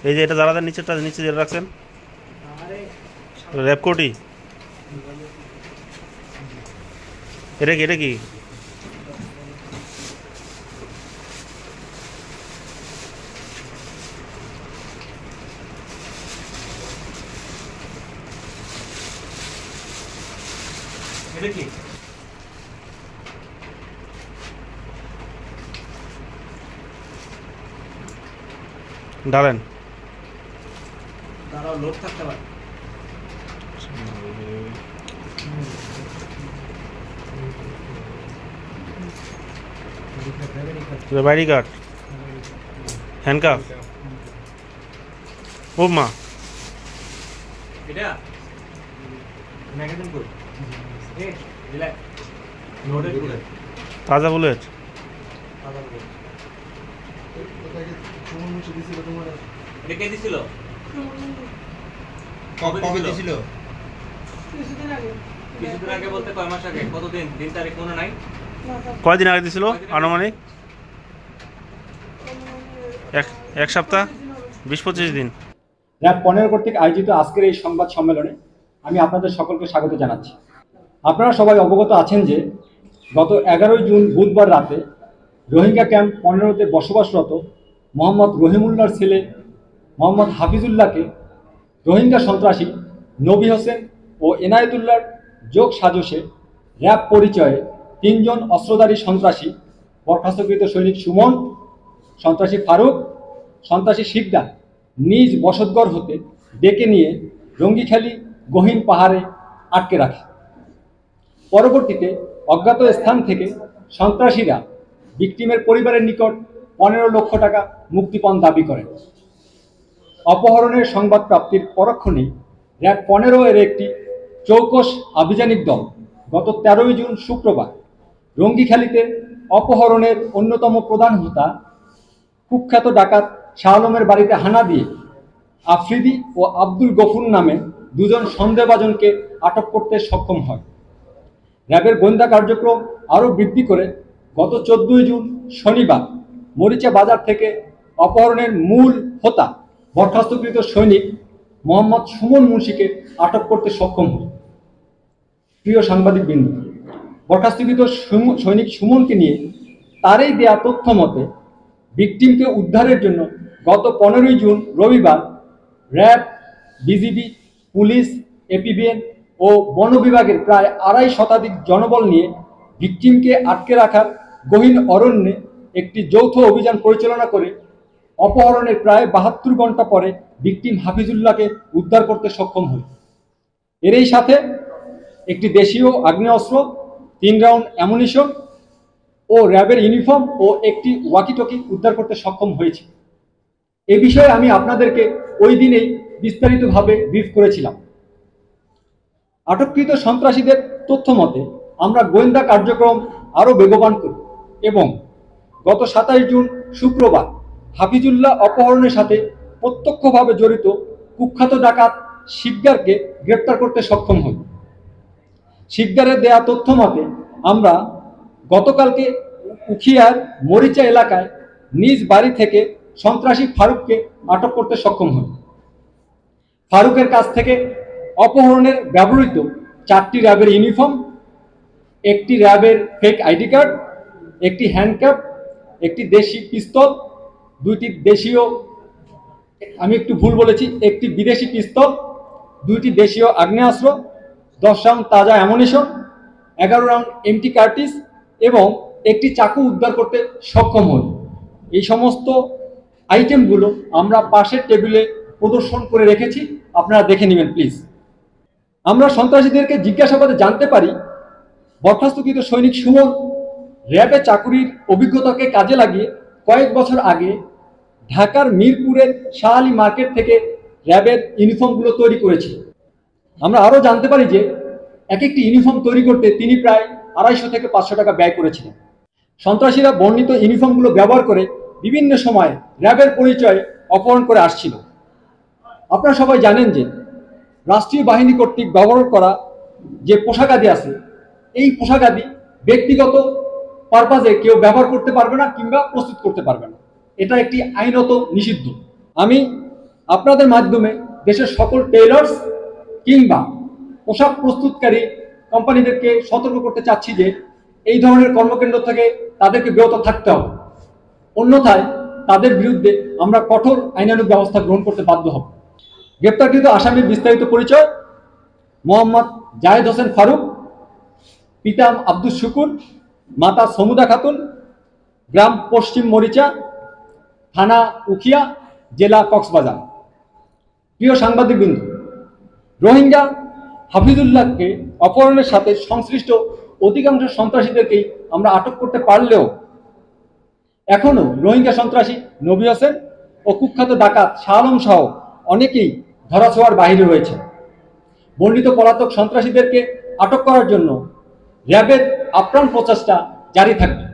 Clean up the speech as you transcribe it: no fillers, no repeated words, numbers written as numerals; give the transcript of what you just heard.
এই যে এটা জ্বালাতেন নিচেরটা, নিচে যেটা রাখছেন র্যাপকোটি, এটা কি, এটা কি? এটা কি? ঢালেন। দাঁড়াও, লোক থাকতে পারে। বাইরি কাট, হ্যান্ডকাফ। ও মা, এটা magazine code. A relax, loaded bullet, তাজা বুলেট। আলাদা বুলেট। এটা কে দিছিল? কবে দিছিল? কিছুদিন আগে বলতে কয় মাস আগে? কতদিন? দিন তারিখ মনে নাই? কয়দিন আগে দিছিল আনুমানিক? এক সপ্তাহ, 20-25 দিন। র্যাব 15 কর্তৃক আয়োজিত আজকের এই সংবাদ সম্মেলনে আমি আপনাদের সকলকে স্বাগত জানাচ্ছি। আপনারা সবাই অবগত আছেন যে গত 11 জুন বুধবার রাতে রোহিঙ্গা ক্যাম্প 15-তে বসবাসরত মোহাম্মদ রহিমুল্লাহর ছেলে মোহাম্মদ হাফিজুল্লাহকে রোহিঙ্গা সন্ত্রাসী নবী হোসেন ও এনায়েতুল্লাহর যোগ সাজসে র্যাব পরিচয়ে 3 জন অস্ত্রধারী সন্ত্রাসী, বরখাস্তকৃত সৈনিক সুমন, সন্ত্রাসী ফারুক, সন্ত্রাসী শিকদার নিজ বসতঘর হতে ডেকে নিয়ে রঙ্গিখালী গহীন পাহাড়ে আটকে রাখে। পরবর্তীতে অজ্ঞাত স্থান থেকে সন্ত্রাসীরা ভিকটিমের পরিবারের নিকট 15 লক্ষ টাকা মুক্তিপণ দাবি করেন। অপহরণের সংবাদ প্রাপ্তির পরক্ষণেই র্যাব 15 এর একটি চৌকস আভিযানিক দল গত 13 জুন শুক্রবার রঙ্গিখালীতে অপহরণের অন্যতম প্রধান হোতা কুখ্যাত ডাকাত শাহ আলমের বাড়িতে হানা দিয়ে আফ্রিদি ও আব্দুল গফুর নামে 2 জন সন্দেহভাজনকে আটক করতে সক্ষম হয়। র্যাবের গোয়েন্দা কার্যক্রম আরও বৃদ্ধি করে গত 14 জুন শনিবার মরিচা বাজার থেকে অপহরণের মূল হোতা বরখাস্তকৃত সৈনিক মোহাম্মদ সুমন মুন্সিকে আটক করতে সক্ষম হয়। প্রিয় সাংবাদিকবৃন্দ, বরখাস্তকৃত সৈনিক সুমনকে নিয়ে তারই দেয়া তথ্য মতে ভিকটিমকে উদ্ধারের জন্য গত 15 জুন রবিবার র্যাব, বিজিবি, পুলিশ, এপিবিএন ও বন বিভাগের প্রায় 2.5 শতাধিক জনবল নিয়ে ভিকটিমকে আটকে রাখার গহীন অরণ্যে একটি যৌথ অভিযান পরিচালনা করে অপহরণের প্রায় 72 ঘন্টা পরে ভিকটিম হাফিজুল্লাহকে উদ্ধার করতে সক্ষম হয়। এরই সাথে একটি দেশীয় আগ্নেয়াস্ত্র, 3 রাউন্ড অ্যামুনিশন ও র্যাবের ইউনিফর্ম ও একটি ওয়াকিটকি উদ্ধার করতে সক্ষম হয়েছে। এ বিষয়ে আমি আপনাদেরকে ওই দিনেই বিস্তারিতভাবে ব্রিফ করেছিলাম। আটককৃত সন্ত্রাসীদের তথ্য মতে আমরা গোয়েন্দা কার্যক্রম আরও বেগবান করি এবং গত 27 জুন শুক্রবার হাফিজুল্লাহ অপহরণের সাথে প্রত্যক্ষভাবে জড়িত কুখ্যাত ডাকাত শিকদারকে গ্রেপ্তার করতে সক্ষম হই। শিকদারের দেয়া তথ্য মতে আমরা গতকালকে উখিয়ার মরিচা এলাকায় নিজ বাড়ি থেকে সন্ত্রাসী ফারুককে আটক করতে সক্ষম হই। ফারুকের কাছ থেকে অপহরণের ব্যবহৃত 4টি র্যাবের ইউনিফর্ম, একটি র্যাবের ফেক আইডি কার্ড, একটি হ্যান্ডকাপ, একটি দেশি পিস্তল, 2টি দেশীয়, আমি একটু ভুল বলেছি, একটি বিদেশি পিস্তল, 2টি দেশীয় আগ্নেয়াস্ত্র, 10 রাউন্ড তাজা অ্যামুনিশন, 11 রাউন্ড এমটি কার্টিস এবং একটি চাকু উদ্ধার করতে সক্ষম হই। এই সমস্ত আইটেমগুলো আমরা পাশের টেবিলে প্রদর্শন করে রেখেছি, আপনারা দেখে নেবেন প্লিজ। আমরা সন্ত্রাসীদেরকে জিজ্ঞাসাবাদে জানতে পারি বরখাস্তকৃত সৈনিক সুমন র্যাবে চাকুরির অভিজ্ঞতাকে কাজে লাগিয়ে কয়েক বছর আগে ঢাকার মিরপুরের শাহ আলী মার্কেট থেকে র্যাবের ইউনিফর্মগুলো তৈরি করেছে। আমরা আরও জানতে পারি যে এক একটি ইউনিফর্ম তৈরি করতে তিনি প্রায় 250 থেকে 500 টাকা ব্যয় করেছিলেন। সন্ত্রাসীরা বর্ণিত ইউনিফর্মগুলো ব্যবহার করে বিভিন্ন সময়ে র্যাবের পরিচয়ে অপহরণ করে আসছিল। আপনারা সবাই জানেন যে রাষ্ট্রীয় বাহিনী কর্তৃক ব্যবহার করা যে পোশাকাদি আছে, এই পোশাকাদি ব্যক্তিগত পারপাজে কেউ ব্যবহার করতে পারবে না কিংবা প্রস্তুত করতে পারবে না, এটা একটি আইনত নিষিদ্ধ। আমি আপনাদের মাধ্যমে দেশের সকল টেইলার্স কিংবা পোশাক প্রস্তুতকারী কোম্পানিদেরকে সতর্ক করতে চাচ্ছি যে এই ধরনের কর্মকেন্দ্র থেকে তাদেরকে বিরত থাকতে হবে, অন্যথায় তাদের বিরুদ্ধে আমরা কঠোর আইনানুগ ব্যবস্থা গ্রহণ করতে বাধ্য হব। গ্রেপ্তারকৃত আসামির বিস্তারিত পরিচয়: মোহাম্মদ জায়েদ হোসেন ফারুক, পিতা আব্দুল শুকুর, মাতা সমুদা খাতুন, গ্রাম পশ্চিম মরিচা, থানা উখিয়া, জেলা কক্সবাজার। প্রিয় সাংবাদিকবৃন্দ, রোহিঙ্গা হাফিজুল্লাহকে অপহরণের সাথে সংশ্লিষ্ট অধিকাংশ সন্ত্রাসীদেরকেই আমরা আটক করতে পারলেও এখনও রোহিঙ্গা সন্ত্রাসী নবী হোসেন ও কুখ্যাত ডাকাত শাহ আলম সহ অনেকেই ধরাছোঁয়ার বাইরে রয়েছে। বর্ণিত পলাতক সন্ত্রাসীদেরকে আটক করার জন্য র্যাবের আপ্রাণ প্রচেষ্টা জারি থাকবে।